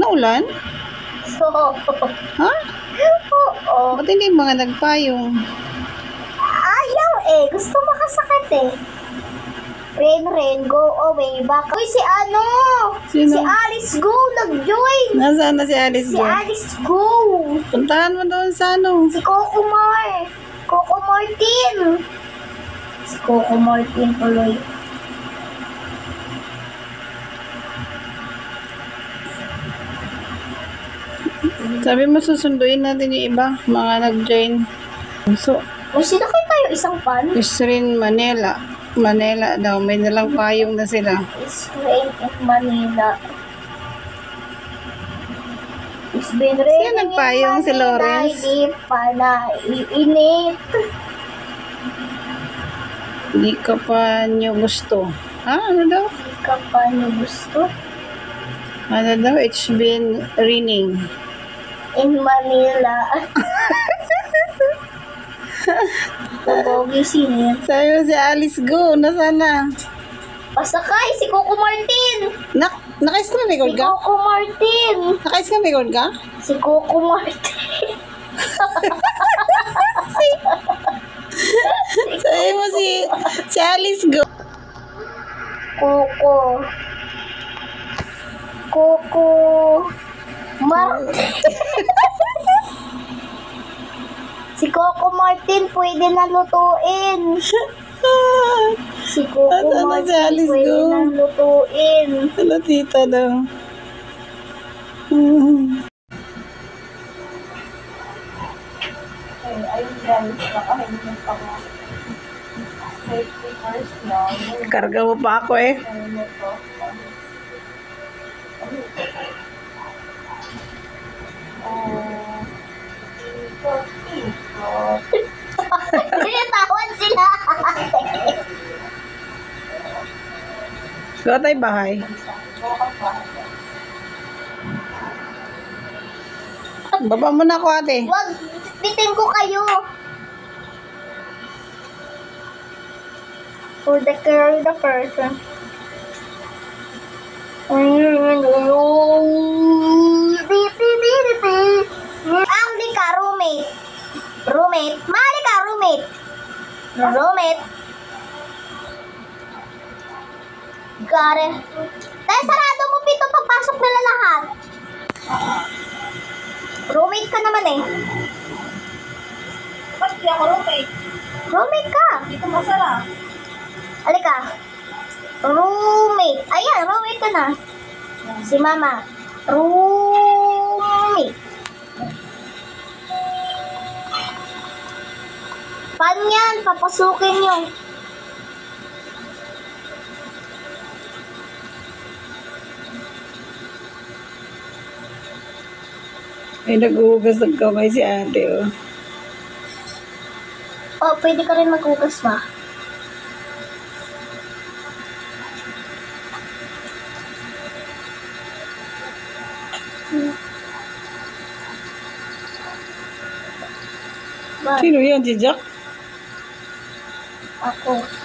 Naulan? So, Ha? oo. Ba't hindi mga nagpayong? Ayaw eh. Gusto makasakit eh. Ren, go away back. Uy, si ano? Sino? Si Alice Go nag-join. Nasaan na si Alice Si Go? Alice Go. Puntahan mo doon sa ano. Si Coco Martin. Si Coco Martin tuloy. Sabi mo susunduin natin yung iba, mga nag-join. So, May sinakay tayo isang fan. Isrin Manila. Manila daw, may nalang payong na sila. It's rain in Manila. It's been raining nagpayong? in Si Manila. Lawrence? Hindi pa na iinit. Hindi ka pa nyo gusto. Ha? Ano daw? Hindi ka pa niyo gusto. Ano daw? It's been raining. In Manila. Pogi sinit. Sabi mo si Alice Go, nasaan na? Pasakay si Coco Martin. Nakais ka na record Si ka? Coco Martin. Nakais ka na record ka? Si Coco Martin. Sabi mo si Alice Go. Coco Martin. Si Coco Martin pwede na lutuin. Si Coco Nasaan na si Martin Alice pwede Go? na lutuin. Ano tita daw? Ayun guys, nakahimik ako. Safety first lang. Karga mo pa ako eh. Ano to? Tinatawan sila. Gawa tayo bahay. Baba mo na ako ate. Wag, bitin ko kayo. For the carry the person. Ang ka, roommate. Roommate. Mali ka, roommate. Roommate. Got it. Dahil sarado mo pito pagpasok nila lahat. Roommate ka naman eh. Ba't di ako roommate? Roommate ka. Dito masara. Halika. Roommate. Ayan, roommate ka na. Si mama. Roommate. Paano yan? Papasukin nyo. Ay, nag-uugas ng kamay si ate oh. Oh, pwede ka rin maghugas ba? Ba? Sino yan? Si Jack? Ako.